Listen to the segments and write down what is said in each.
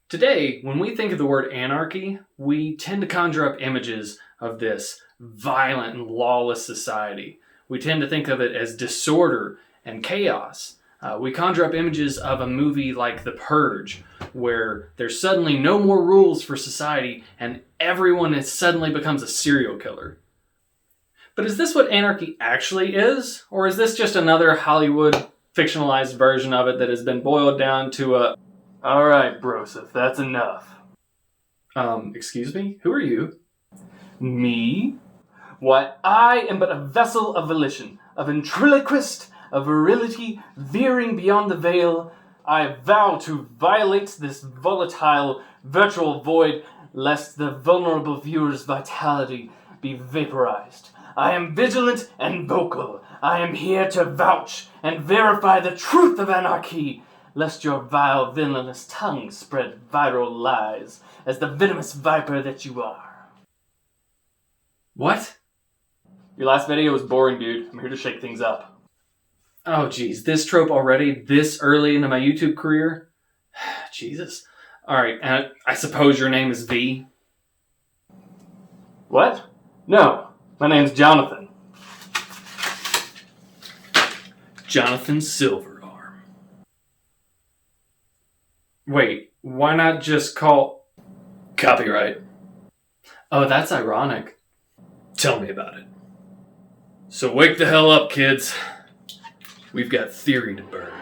Today, when we think of the word anarchy, we tend to conjure up images of this violent and lawless society. We tend to think of it as disorder and chaos. We conjure up images of a movie like The Purge, where there's suddenly no more rules for society and everyone suddenly becomes a serial killer. But is this what anarchy actually is? Or is this just another Hollywood fictionalized version of it that has been boiled down to a, "Alright, Broseph, that's enough." Excuse me? Who are you? Me? Why, I am but a vessel of volition, a ventriloquist, a virility veering beyond the veil. I vow to violate this volatile virtual void, lest the vulnerable viewer's vitality be vaporized. I am vigilant and vocal. I am here to vouch and verify the truth of anarchy, lest your vile, villainous tongue spread viral lies, as the venomous viper that you are. What? Your last video was boring, dude. I'm here to shake things up. Oh, geez. This trope already, this early into my YouTube career? Jesus. Alright, and I suppose your name is V? What? No. My name's Jonathan. Jonathan Silverarm. Wait, why not just call... Copyright. Oh, that's ironic. Tell me about it. So wake the hell up, kids. We've got theory to burn.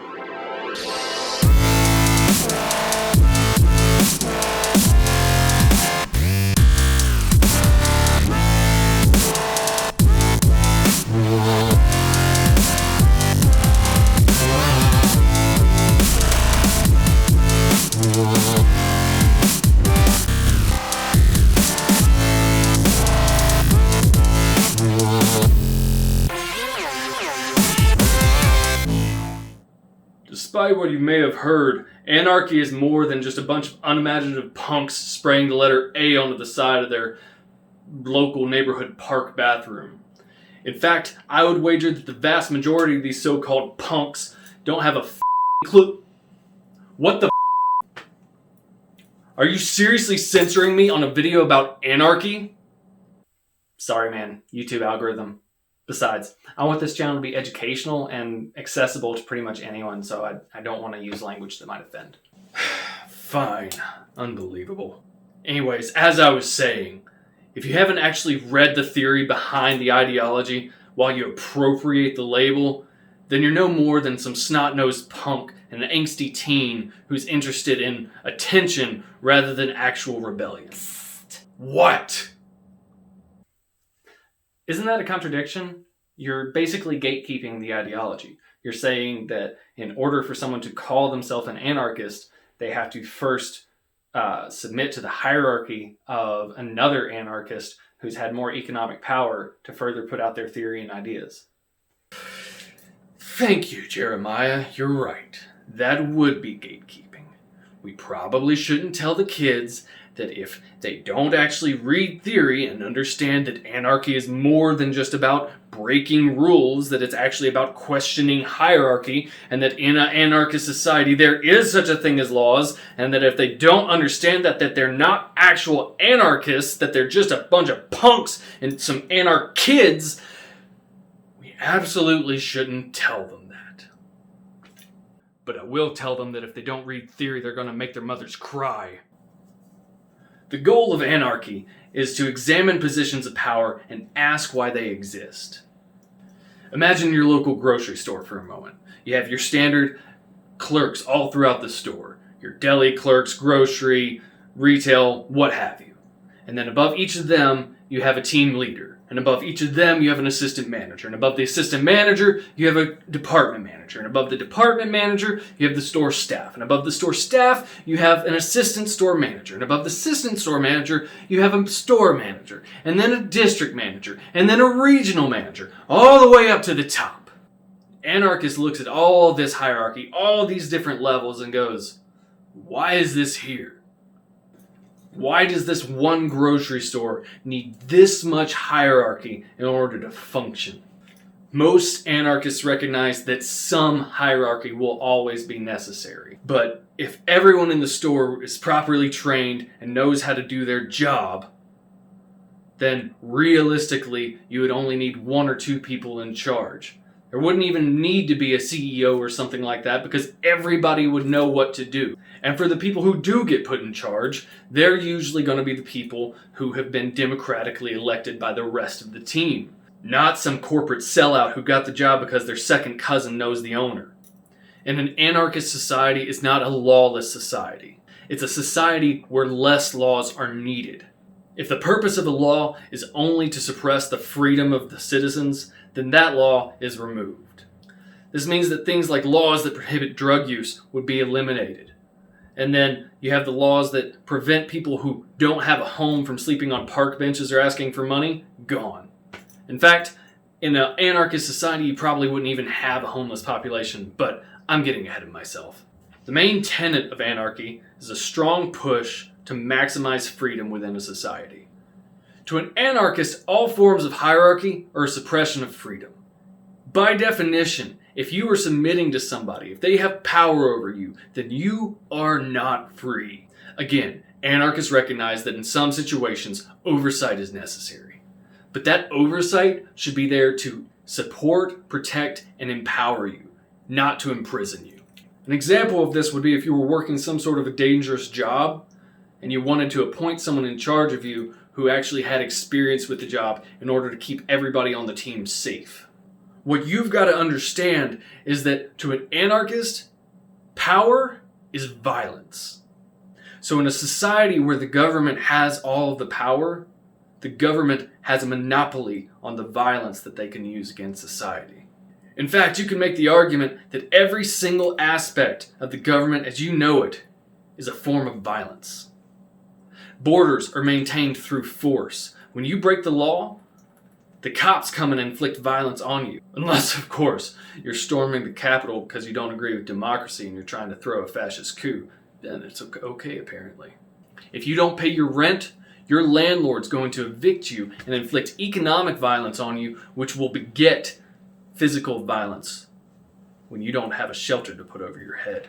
Despite what you may have heard, anarchy is more than just a bunch of unimaginative punks spraying the letter A onto the side of their local neighborhood park bathroom. In fact, I would wager that the vast majority of these so-called punks don't have a clue. What the Are you seriously censoring me on a video about anarchy? Sorry, man. YouTube algorithm. Besides, I want this channel to be educational and accessible to pretty much anyone, so I don't want to use language that might offend. Fine. Unbelievable. Anyways, as I was saying, if you haven't actually read the theory behind the ideology while you appropriate the label, then you're no more than some snot-nosed punk and an angsty teen who's interested in attention rather than actual rebellion. What? Isn't that a contradiction? You're basically gatekeeping the ideology. You're saying that in order for someone to call themselves an anarchist, they have to first submit to the hierarchy of another anarchist who's had more economic power to further put out their theory and ideas. Thank you, Jeremiah. You're right. That would be gatekeeping. We probably shouldn't tell the kids that if they don't actually read theory and understand that anarchy is more than just about breaking rules, that it's actually about questioning hierarchy, and that in an anarchist society there is such a thing as laws, and that if they don't understand that they're not actual anarchists, that they're just a bunch of punks and some anarchids, we absolutely shouldn't tell them that. But I will tell them that if they don't read theory, they're going to make their mothers cry. The goal of anarchy is to examine positions of power and ask why they exist. Imagine your local grocery store for a moment. You have your standard clerks all throughout the store. Your deli clerks, grocery, retail, what have you. And then above each of them, you have a team leader. And above each of them, you have an assistant manager. And above the assistant manager, you have a department manager. And above the department manager, you have the store staff. And above the store staff, you have an assistant store manager. And above the assistant store manager, you have a store manager. And then a district manager. And then a regional manager. All the way up to the top. Anarchist looks at all this hierarchy, all these different levels, and goes, why is this here? Why does this one grocery store need this much hierarchy in order to function? Most anarchists recognize that some hierarchy will always be necessary. But if everyone in the store is properly trained and knows how to do their job, then realistically you would only need 1 or 2 people in charge. There wouldn't even need to be a CEO or something like that because everybody would know what to do. And for the people who do get put in charge, they're usually going to be the people who have been democratically elected by the rest of the team. Not some corporate sellout who got the job because their second cousin knows the owner. And an anarchist society is not a lawless society. It's a society where less laws are needed. If the purpose of a law is only to suppress the freedom of the citizens, then that law is removed. This means that things like laws that prohibit drug use would be eliminated. And then you have the laws that prevent people who don't have a home from sleeping on park benches or asking for money, gone. In fact, in an anarchist society, you probably wouldn't even have a homeless population, but I'm getting ahead of myself. The main tenet of anarchy is a strong push to maximize freedom within a society. To an anarchist, all forms of hierarchy are a suppression of freedom. By definition, if you are submitting to somebody, if they have power over you, then you are not free. Again, anarchists recognize that in some situations, oversight is necessary. But that oversight should be there to support, protect, and empower you, not to imprison you. An example of this would be if you were working some sort of a dangerous job and you wanted to appoint someone in charge of you who actually had experience with the job in order to keep everybody on the team safe. What you've got to understand is that to an anarchist, power is violence. So in a society where the government has all of the power, the government has a monopoly on the violence that they can use against society. In fact, you can make the argument that every single aspect of the government as you know it is a form of violence. Borders are maintained through force. When you break the law, the cops come and inflict violence on you. Unless, of course, you're storming the Capitol because you don't agree with democracy and you're trying to throw a fascist coup. Then it's okay, apparently. If you don't pay your rent, your landlord's going to evict you and inflict economic violence on you, which will beget physical violence when you don't have a shelter to put over your head.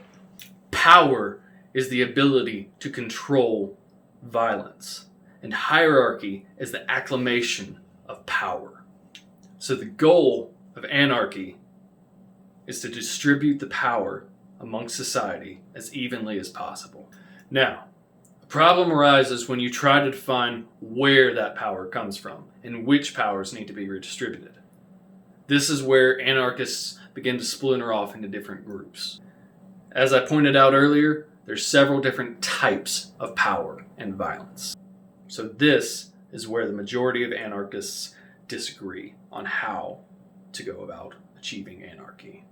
Power is the ability to control violence, and hierarchy is the acclamation of power. So the goal of anarchy is to distribute the power amongst society as evenly as possible. Now, the problem arises when you try to define where that power comes from and which powers need to be redistributed. This is where anarchists begin to splinter off into different groups. As I pointed out earlier, there's several different types of power and violence. So this is where the majority of anarchists disagree on how to go about achieving anarchy.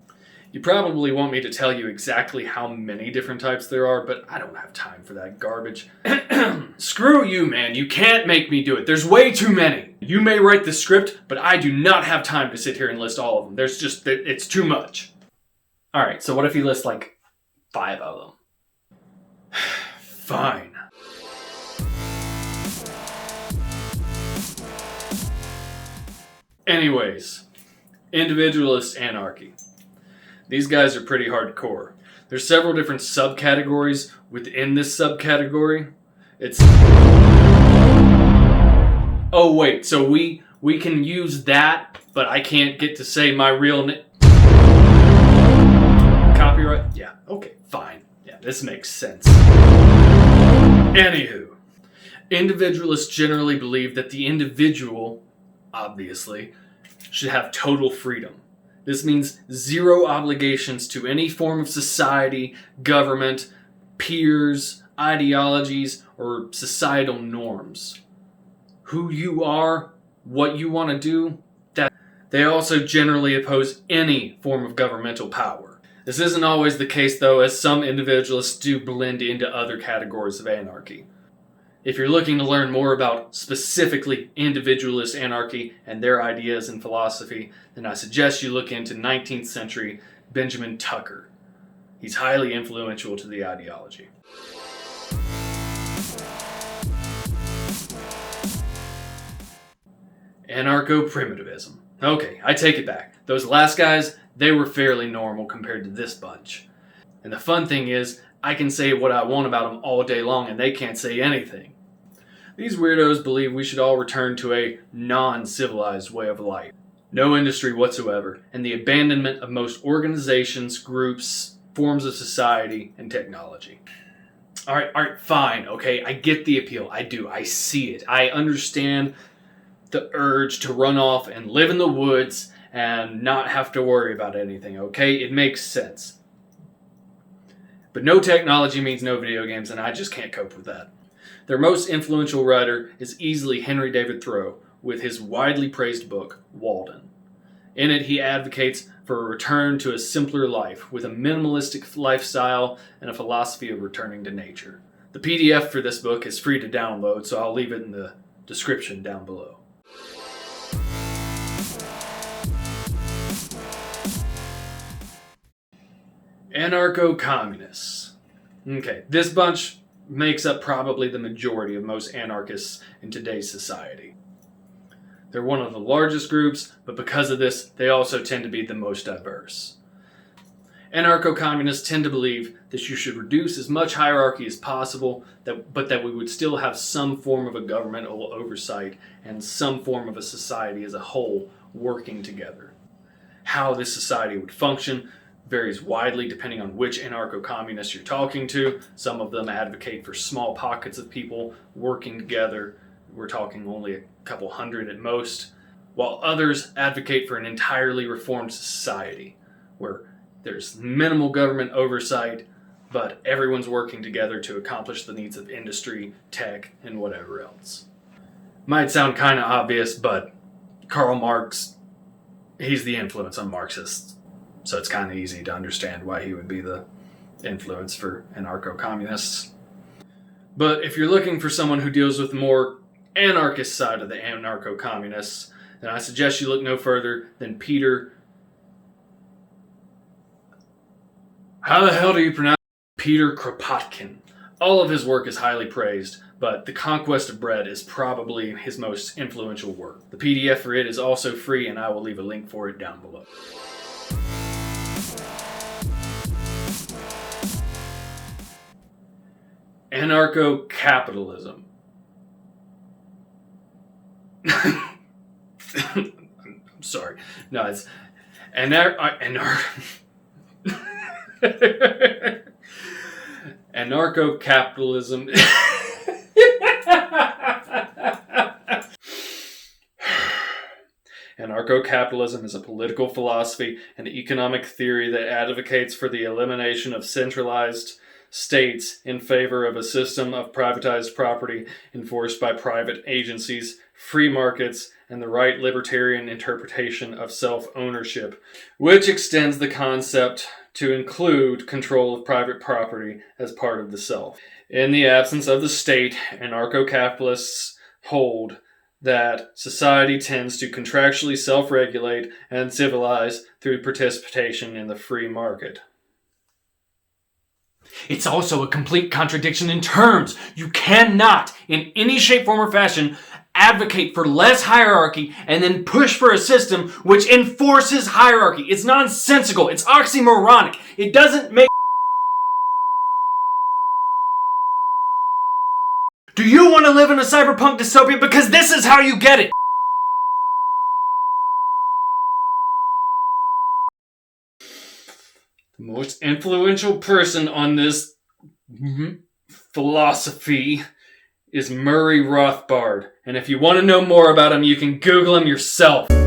You probably want me to tell you exactly how many different types there are, but I don't have time for that garbage. Screw you, man. You can't make me do it. There's way too many. You may write the script, but I do not have time to sit here and list all of them. It's too much. Alright, so what if you list like 5 of them? Fine. Anyways, Individualist Anarchy. These guys are pretty hardcore. There's several different subcategories within this subcategory. Oh wait, so we can use that, but I can't get to say my real name. Copyright? Yeah, okay, fine. Yeah, this makes sense. Anywho, individualists generally believe that the individual, obviously, should have total freedom. This means zero obligations to any form of society, government, peers, ideologies, or societal norms. Who you are, what you want to do, that. They also generally oppose any form of governmental power. This isn't always the case though, as some individualists do blend into other categories of anarchy. If you're looking to learn more about specifically individualist anarchy and their ideas and philosophy, then I suggest you look into 19th century Benjamin Tucker. He's highly influential to the ideology. AnarchyPrimitivism. Okay, I take it back. Those last guys, they were fairly normal compared to this bunch. And the fun thing is, I can say what I want about them all day long and they can't say anything. These weirdos believe we should all return to a non-civilized way of life. No industry whatsoever, and the abandonment of most organizations, groups, forms of society, and technology. Alright, fine, okay, I get the appeal. I do. I see it. I understand the urge to run off and live in the woods and not have to worry about anything, okay? It makes sense. But no technology means no video games, and I just can't cope with that. Their most influential writer is easily Henry David Thoreau, with his widely praised book, Walden. In it, he advocates for a return to a simpler life, with a minimalistic lifestyle and a philosophy of returning to nature. The PDF for this book is free to download, so I'll leave it in the description down below. Anarcho-communists. Okay, this bunch makes up probably the majority of most anarchists in today's society. They're one of the largest groups, but because of this, they also tend to be the most diverse. Anarcho-communists tend to believe that you should reduce as much hierarchy as possible, but that we would still have some form of a governmental oversight and some form of a society as a whole working together. How this society would function varies widely depending on which anarcho-communists you're talking to. Some of them advocate for small pockets of people working together. We're talking only a couple hundred at most. While others advocate for an entirely reformed society where there's minimal government oversight, but everyone's working together to accomplish the needs of industry, tech, and whatever else. Might sound kind of obvious, but Karl Marx, he's the influence on Marxists. So it's kind of easy to understand why he would be the influence for anarcho-communists. But if you're looking for someone who deals with the more anarchist side of the anarcho-communists, then I suggest you look no further than Peter... How the hell do you pronounce Peter Kropotkin? All of his work is highly praised, but The Conquest of Bread is probably his most influential work. The PDF for it is also free, and I will leave a link for it down below. AnarchyCapitalism. I'm sorry. No, it's Anarcho-capitalism. Anarcho-capitalism is a political philosophy and economic theory that advocates for the elimination of centralized states in favor of a system of privatized property enforced by private agencies, free markets, and the right libertarian interpretation of self-ownership, which extends the concept to include control of private property as part of the self. In the absence of the state, anarcho-capitalists hold that society tends to contractually self-regulate and civilize through participation in the free market. It's also a complete contradiction in terms. You cannot, in any shape, form, or fashion, advocate for less hierarchy and then push for a system which enforces hierarchy. It's nonsensical. It's oxymoronic. It doesn't make... Do you want to live in a cyberpunk dystopia? Because this is how you get it. The most influential person on this philosophy is Murray Rothbard. And if you want to know more about him, you can Google him yourself. The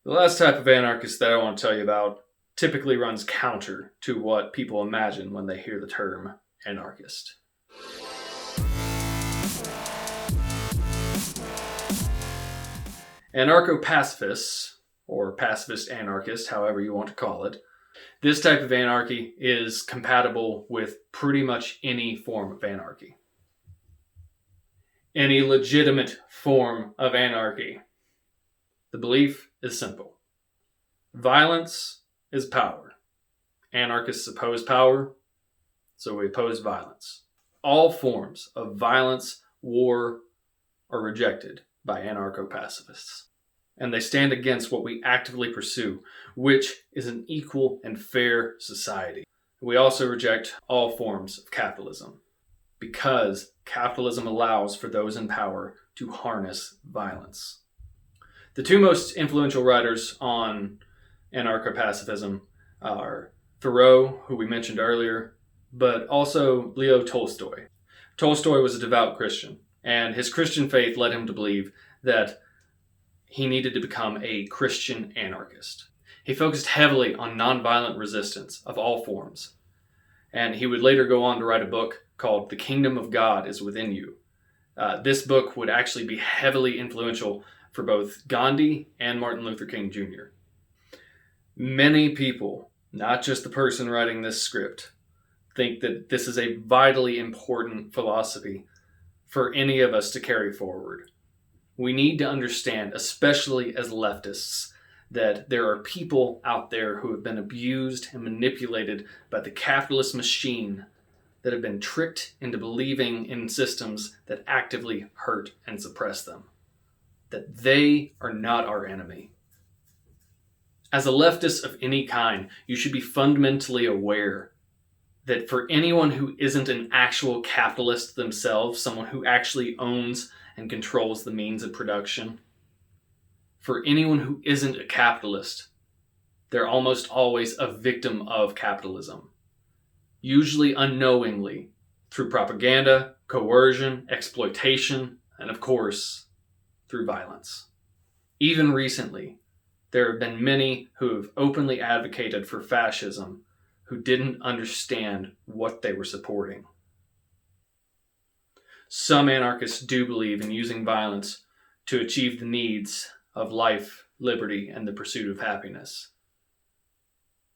last type of anarchist that I want to tell you about typically runs counter to what people imagine when they hear the term anarchist. Anarcho-pacifists, or pacifist anarchists, however you want to call it, this type of anarchy is compatible with pretty much any form of anarchy. Any legitimate form of anarchy. The belief is simple. Violence is power. Anarchists oppose power, so we oppose violence. All forms of violence, war, are rejected by anarcho-pacifists. And they stand against what we actively pursue, which is an equal and fair society. We also reject all forms of capitalism, because capitalism allows for those in power to harness violence. The two most influential writers on anarcho-pacifism are Thoreau, who we mentioned earlier, but also Leo Tolstoy. Tolstoy was a devout Christian, and his Christian faith led him to believe that he needed to become a Christian anarchist. He focused heavily on nonviolent resistance of all forms, and he would later go on to write a book called The Kingdom of God is Within You. This book would actually be heavily influential for both Gandhi and Martin Luther King Jr. Many people, not just the person writing this script, think that this is a vitally important philosophy for any of us to carry forward. We need to understand, especially as leftists, that there are people out there who have been abused and manipulated by the capitalist machine, that have been tricked into believing in systems that actively hurt and suppress them. That they are not our enemy. As a leftist of any kind, you should be fundamentally aware that for anyone who isn't an actual capitalist themselves, someone who actually owns and controls the means of production, for anyone who isn't a capitalist, they're almost always a victim of capitalism. Usually unknowingly, through propaganda, coercion, exploitation, and of course, through violence. Even recently, there have been many who have openly advocated for fascism who didn't understand what they were supporting. Some anarchists do believe in using violence to achieve the needs of life, liberty, and the pursuit of happiness.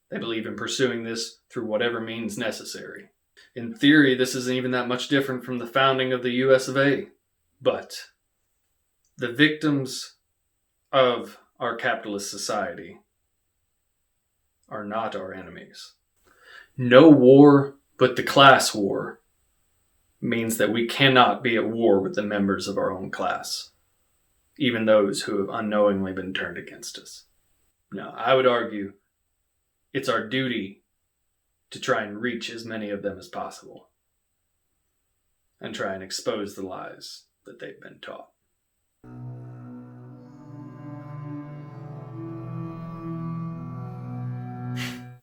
They believe in pursuing this through whatever means necessary. In theory, this isn't even that much different from the founding of the US of A. But the victims of our capitalist society are not our enemies. No war but the class war means that we cannot be at war with the members of our own class, even those who have unknowingly been turned against us. Now, I would argue it's our duty to try and reach as many of them as possible and try and expose the lies that they've been taught.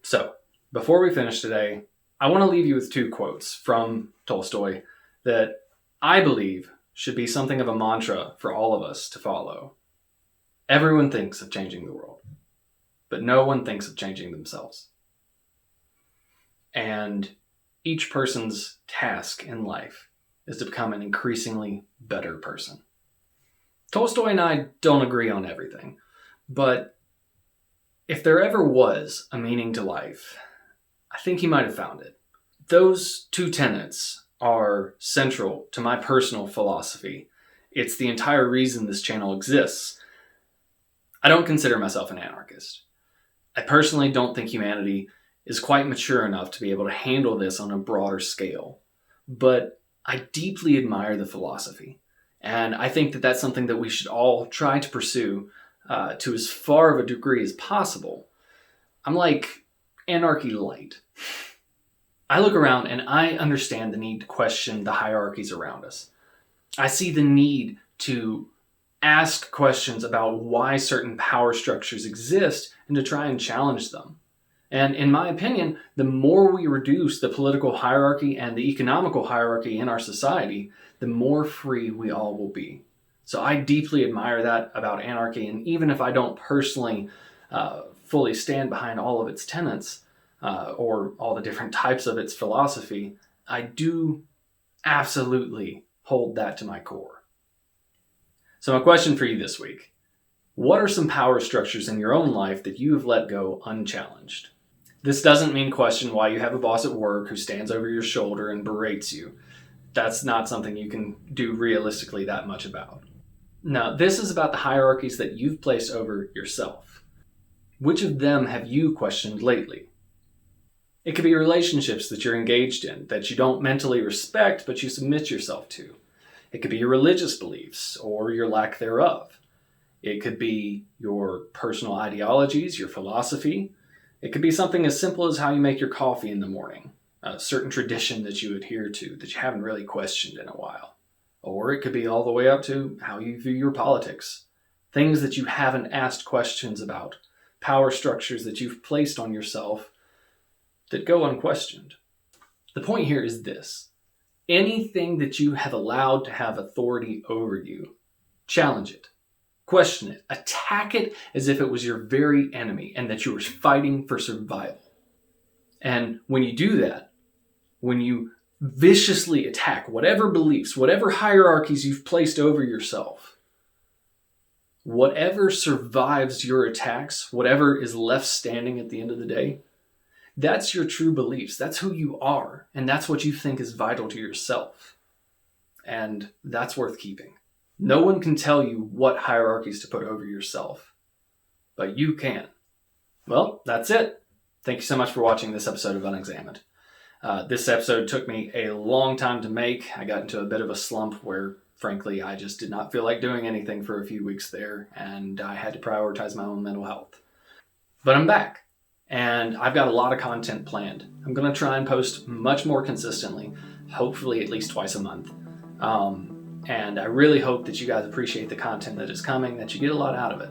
So, before we finish today, I want to leave you with two quotes from Tolstoy that I believe should be something of a mantra for all of us to follow. Everyone thinks of changing the world, but no one thinks of changing themselves. And each person's task in life is to become an increasingly better person. Tolstoy and I don't agree on everything, but if there ever was a meaning to life, I think he might have found it. Those two tenets are central to my personal philosophy. It's the entire reason this channel exists. I don't consider myself an anarchist. I personally don't think humanity is quite mature enough to be able to handle this on a broader scale. But I deeply admire the philosophy. And I think that that's something that we should all try to pursue to as far of a degree as possible. I'm like anarchy light. I look around and I understand the need to question the hierarchies around us. I see the need to ask questions about why certain power structures exist and to try and challenge them. And in my opinion, the more we reduce the political hierarchy and the economical hierarchy in our society, the more free we all will be. So I deeply admire that about anarchy, and even if I don't personally fully stand behind all of its tenets or all the different types of its philosophy, I do absolutely hold that to my core. So my question for you this week: what are some power structures in your own life that you have let go unchallenged? This doesn't mean question why you have a boss at work who stands over your shoulder and berates you. That's not something you can do realistically that much about. No, this is about the hierarchies that you've placed over yourself. Which of them have you questioned lately? It could be relationships that you're engaged in, that you don't mentally respect, but you submit yourself to. It could be your religious beliefs or your lack thereof. It could be your personal ideologies, your philosophy. It could be something as simple as how you make your coffee in the morning, a certain tradition that you adhere to that you haven't really questioned in a while. Or it could be all the way up to how you view your politics, things that you haven't asked questions about, power structures that you've placed on yourself that go unquestioned. The point here is this: anything that you have allowed to have authority over you, challenge it, question it, attack it as if it was your very enemy and that you were fighting for survival. And when you do that, when you viciously attack whatever beliefs, whatever hierarchies you've placed over yourself, whatever survives your attacks, whatever is left standing at the end of the day, that's your true beliefs. That's who you are. And that's what you think is vital to yourself. And that's worth keeping. No one can tell you what hierarchies to put over yourself, but you can. Well, that's it. Thank you so much for watching this episode of Unexamined. This episode took me a long time to make. I got into a bit of a slump where, frankly, I just did not feel like doing anything for a few weeks there, and I had to prioritize my own mental health. But I'm back, and I've got a lot of content planned. I'm going to try and post much more consistently, hopefully at least twice a month. And I really hope that you guys appreciate the content that is coming, that you get a lot out of it.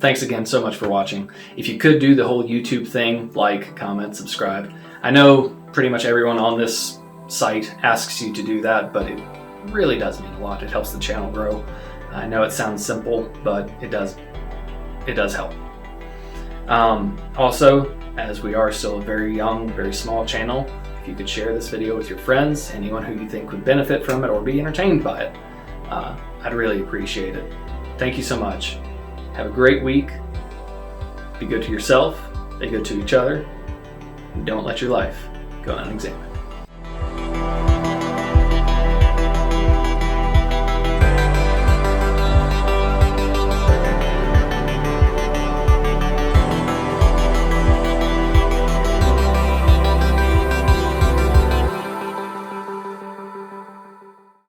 Thanks again so much for watching. If you could do the whole YouTube thing, like, comment, subscribe. I know pretty much everyone on this site asks you to do that, but it really does mean a lot. It helps the channel grow. I know it sounds simple, but it does help. Also, as we are still a very young, very small channel, if you could share this video with your friends, anyone who you think would benefit from it or be entertained by it, I'd really appreciate it. Thank you so much. Have a great week. Be good to yourself, be good to each other, and don't let your life go unexamined.